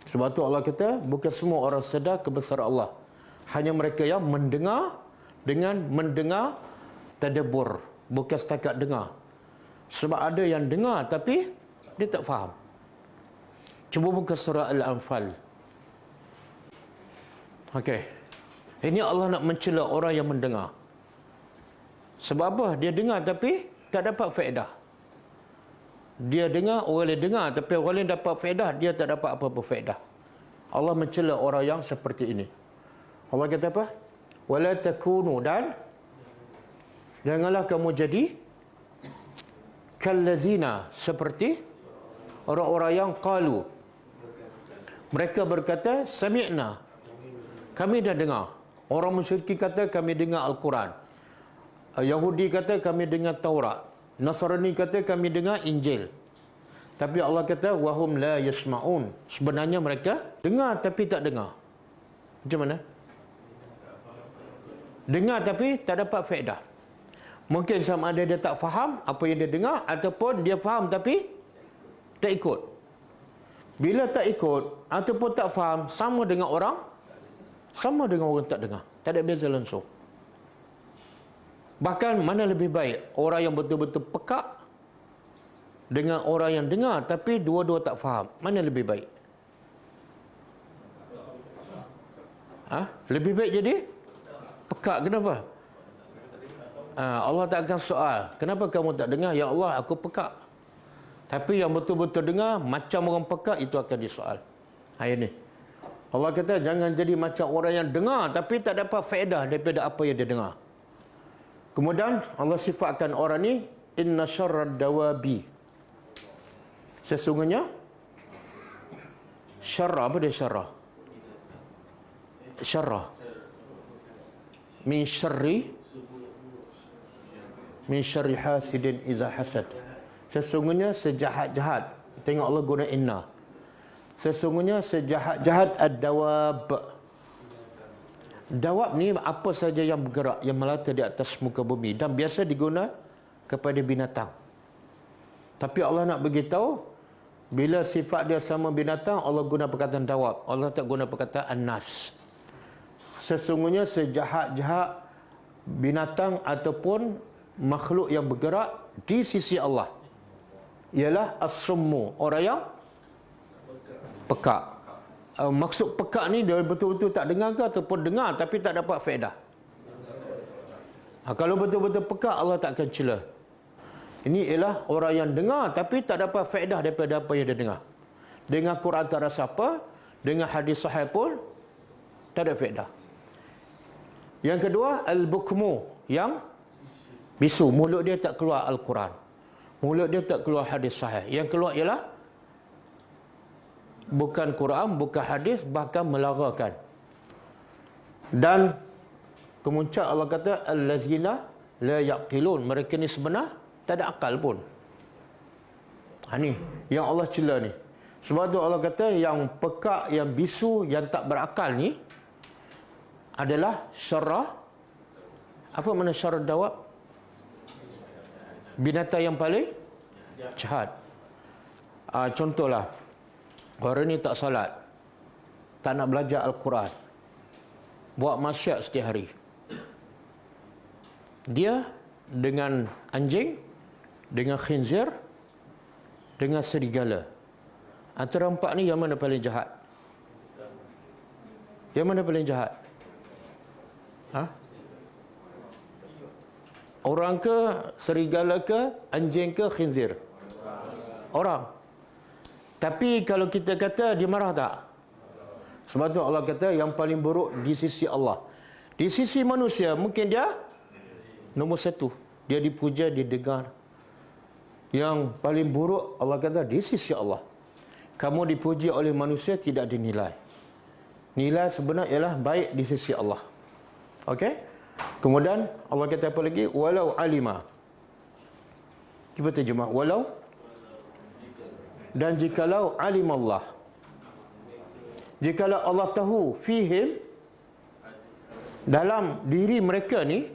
Sebab tu Allah kata, bukan semua orang sedar kebesaran Allah. Hanya mereka yang mendengar dengan mendengar tadabbur, bukan setakat dengar. Sebab ada yang dengar tapi dia tak faham. Cuba buka surah Al-Anfal. Okey. Ini Allah nak mencela orang yang mendengar. Sebab apa? Dia dengar tapi tak dapat faedah. Dia dengar, orang lain dengar, tapi orang lain dapat faedah, dia tak dapat apa-apa faedah. Allah mencela orang yang seperti ini. Allah kata apa? Wala takunu, dan janganlah kamu jadi kallazina, seperti orang-orang yang qalu. Mereka berkata sami'na, kami dah dengar. Orang musyrikin kata kami dengar Al-Quran. Yahudi kata kami dengar Taurat. Nasrani kata kami dengar Injil. Tapi Allah kata wahum la yasma'un. Sebenarnya mereka dengar tapi tak dengar. Macam mana? Dengar tapi tak dapat faedah. Mungkin sama ada dia tak faham apa yang dia dengar, ataupun dia faham tapi tak ikut. Bila tak ikut ataupun tak faham, sama dengan orang tak dengar. Tak ada beza langsung. Bahkan mana lebih baik, orang yang betul-betul pekak dengan orang yang dengar tapi dua-dua tak faham, mana lebih baik? Lebih baik jadi pekak. Kenapa? Allah tak akan soal, kenapa kamu tak dengar? Ya Allah, aku pekak. Tapi yang betul-betul dengar macam orang pekak, itu akan disoal. Ayat ni Allah kata jangan jadi macam orang yang dengar tapi tak dapat faedah daripada apa yang dia dengar. Kemudian Allah sifatkan orang ni, inna syarrad dawabi, sesungguhnya syarra, apa dia syarra? Syarra min syarri hasidin iza hasad. Sesungguhnya sejahat-jahat, tengok Allah guna inna, sesungguhnya sejahat-jahat ad-dawab. Dawab ni apa saja yang bergerak, yang melata di atas muka bumi, dan biasa diguna kepada binatang. Tapi Allah nak beritahu, bila sifat dia sama binatang, Allah guna perkataan dawab. Allah tak guna perkataan nas. Sesungguhnya sejahat-jahat binatang ataupun makhluk yang bergerak di sisi Allah ialah as-summu, orang yang pekak. Maksud pekak ni dia betul-betul tak dengar ke ataupun dengar tapi tak dapat faedah? Kalau betul-betul pekak, Allah tak akan cela. Ini ialah orang yang dengar tapi tak dapat faedah daripada apa yang dia dengar. Dengar Quran tak rasa apa, dengar hadis sahih pun tak ada faedah. Yang kedua, al-bukmu, yang bisu, mulut dia tak keluar Al-Quran, mulut dia tak keluar hadis sahih. Yang keluar ialah bukan Quran, bukan hadis, bahkan melarakan. Dan kemuncak Allah kata allazina la yaqilun, mereka ni sebenar tak ada akal pun. Ni yang Allah cela ni. Sebab tu Allah kata yang pekak, yang bisu, yang tak berakal ni adalah syarra. Apa makna syarra dawab? Binatang yang paling jahat. Contohlah, orang ni tak salat, tak nak belajar Al-Quran, buat maksiat setiap hari. Dia dengan anjing, dengan khinzir, dengan serigala, antara empat ni yang mana paling jahat? Yang mana paling jahat? Orang ke, serigala ke, anjing ke, khinzir? Orang. Tapi kalau kita kata dia marah tak? Sebab tu Allah kata yang paling buruk di sisi Allah. Di sisi manusia mungkin dia nombor satu, dia dipuja, didengar. Yang paling buruk Allah kata di sisi Allah, kamu dipuji oleh manusia tidak dinilai. Nilai sebenar ialah baik di sisi Allah. Okey? Kemudian Allah kata apa lagi? Walau alima. Cuba terjemah. Walau, dan jikalau alim Allah, jikalau Allah tahu fihim, dalam diri mereka ni,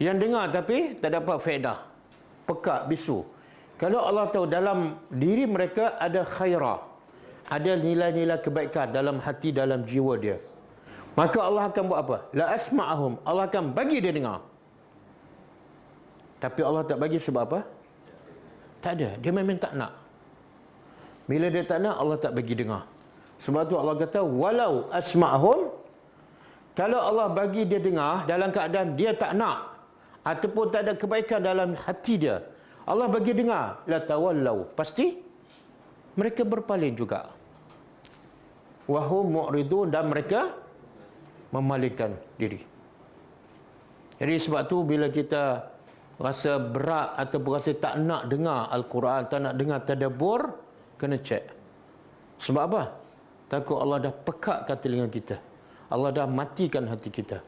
yang dengar tapi tak dapat faedah, pekak, bisu. Kalau Allah tahu dalam diri mereka ada khairah, ada nilai-nilai kebaikan dalam hati, dalam jiwa dia, maka Allah akan buat apa? La asma'ahum, Allah akan bagi dia dengar. Tapi Allah tak bagi sebab apa? Tak ada, dia memang tak nak. Bila dia tak nak, Allah tak bagi dengar. Sebab tu Allah kata walau asma'ahum, kalau Allah bagi dia dengar dalam keadaan dia tak nak ataupun tak ada kebaikan dalam hati dia, Allah bagi dengar, la tawallau, pasti mereka berpaling juga. Wahum mu'ridun, dan mereka memalingkan diri. Jadi sebab tu bila kita rasa berat ataupun rasa tak nak dengar Al-Quran, tak nak dengar tadabbur, kena cek. Sebab apa? Takut Allah dah pekakkan telinga kita, Allah dah matikan hati kita.